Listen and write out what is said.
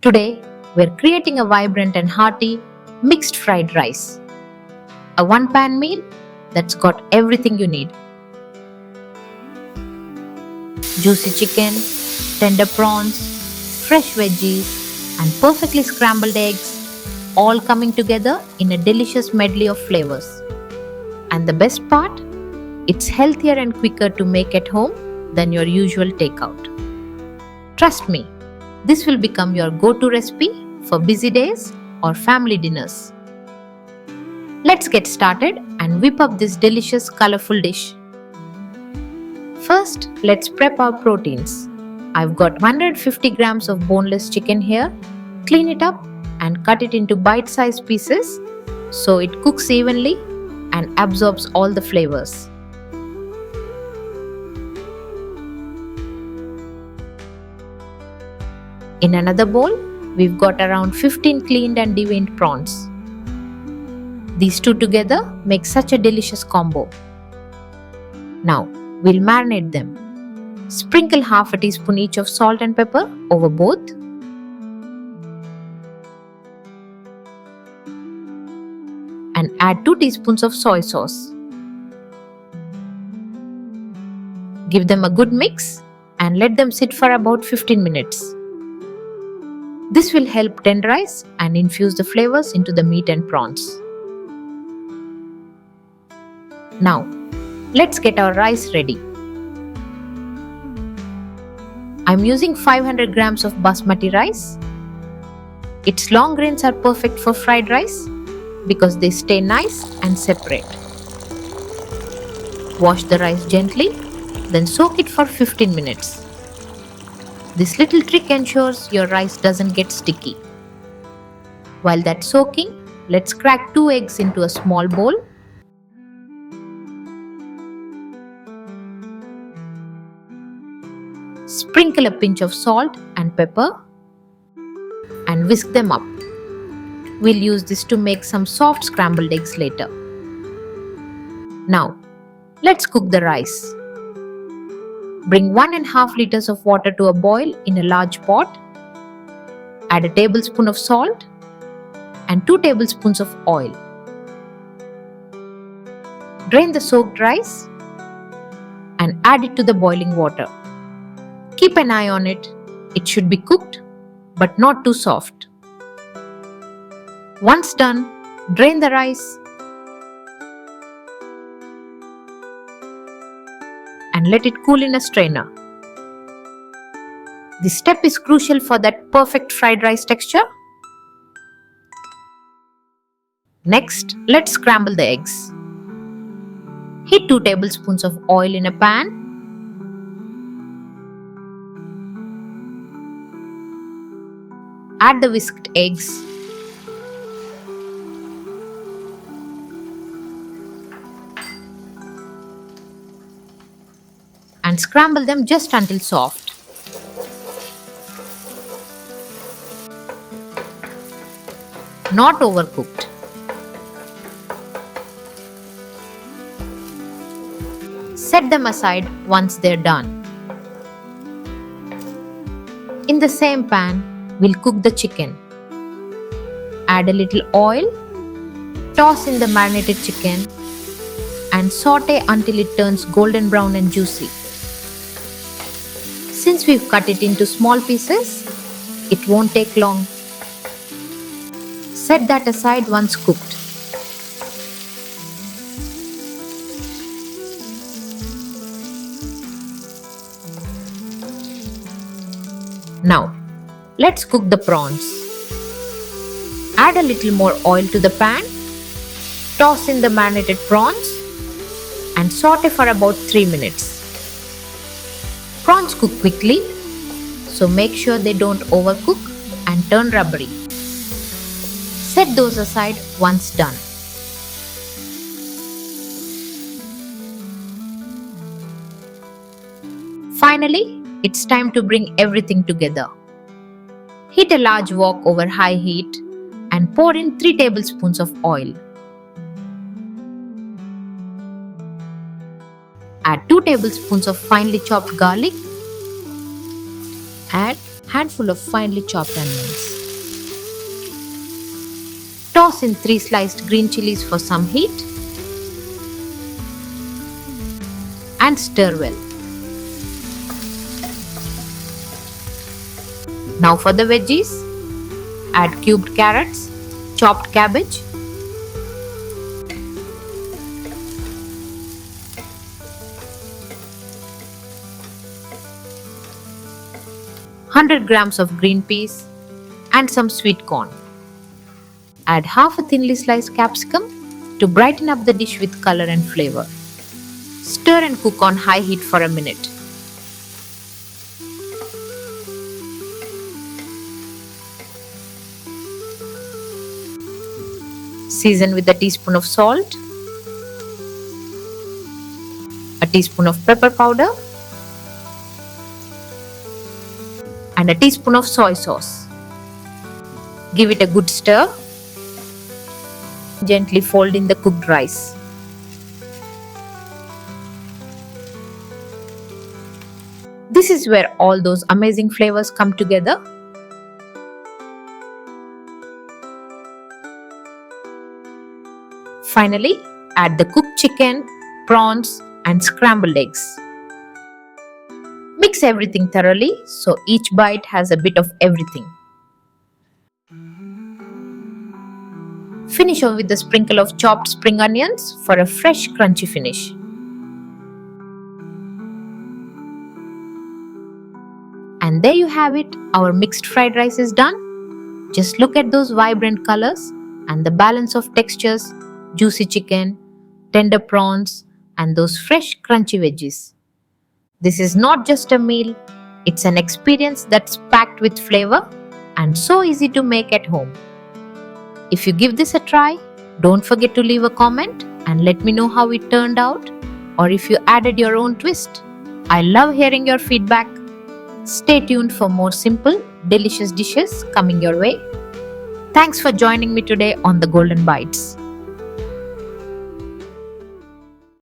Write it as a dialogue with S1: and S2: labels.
S1: Today, we're creating a vibrant and hearty mixed fried rice. A one-pan meal that's got everything you need. Juicy chicken, tender prawns, fresh veggies, and perfectly scrambled eggs, all coming together in a delicious medley of flavors. And the best part? It's healthier and quicker to make at home than your usual takeout. Trust me, this will become your go-to recipe for busy days or family dinners. Let's get started and whip up this delicious colorful dish. First, let's prep our proteins. I've got 150 grams of boneless chicken here. Clean it up and cut it into bite-sized pieces so it cooks evenly and absorbs all the flavors. In another bowl, we've got around 15 cleaned and deveined prawns. These two together make such a delicious combo. Now, we'll marinate them. Sprinkle half a teaspoon each of salt and pepper over both. And add 2 teaspoons of soy sauce. Give them a good mix and let them sit for about 15 minutes. This will help tenderize and infuse the flavors into the meat and prawns. Now, let's get our rice ready. I'm using 500 grams of basmati rice. Its long grains are perfect for fried rice because they stay nice and separate. Wash the rice gently, then soak it for 15 minutes. This little trick ensures your rice doesn't get sticky. While that's soaking, let's crack 2 eggs into a small bowl. Sprinkle a pinch of salt and pepper and whisk them up. We'll use this to make some soft scrambled eggs later. Now, let's cook the rice. Bring 1.5 liters of water to a boil in a large pot. Add a tablespoon of salt and 2 tablespoons of oil. Drain the soaked rice and add it to the boiling water. Keep an eye on it. It should be cooked but not too soft. Once done, drain the rice and let it cool in a strainer. This step is crucial for that perfect fried rice texture. Next, let's scramble the eggs. Heat 2 tablespoons of oil in a pan. Add the whisked eggs. And scramble them just until soft. Not overcooked. Set them aside once they're done. In the same pan, we'll cook the chicken. Add a little oil, toss in the marinated chicken, and saute until it turns golden brown and juicy. Since we've cut it into small pieces, it won't take long. Set that aside once cooked. Now, let's cook the prawns. Add a little more oil to the pan, toss in the marinated prawns, and saute for about 3 minutes. Prawns cook quickly, so make sure they don't overcook and turn rubbery. Set those aside once done. Finally, it's time to bring everything together. Heat a large wok over high heat and pour in 3 tablespoons of oil. Add 2 tablespoons of finely chopped garlic. Add handful of finely chopped onions. Toss in 3 sliced green chilies for some heat and stir well. Now for the veggies, add cubed carrots, chopped cabbage, grams of green peas and some sweet corn. Add half a thinly sliced capsicum to brighten up the dish with color and flavor. Stir and cook on high heat for a minute. Season with a teaspoon of salt, a teaspoon of pepper powder, and a teaspoon of soy sauce. Give it a good stir. Gently fold in the cooked rice. This is where all those amazing flavors come together. Finally, add the cooked chicken, prawns, and scrambled eggs. Mix everything thoroughly so each bite has a bit of everything. Finish off with a sprinkle of chopped spring onions for a fresh, crunchy finish. And there you have it, our mixed fried rice is done. Just look at those vibrant colors and the balance of textures, juicy chicken, tender prawns, and those fresh, crunchy veggies. This is not just a meal, it's an experience that's packed with flavor and so easy to make at home. If you give this a try, don't forget to leave a comment and let me know how it turned out or if you added your own twist. I love hearing your feedback. Stay tuned for more simple, delicious dishes coming your way. Thanks for joining me today on The Golden Bites.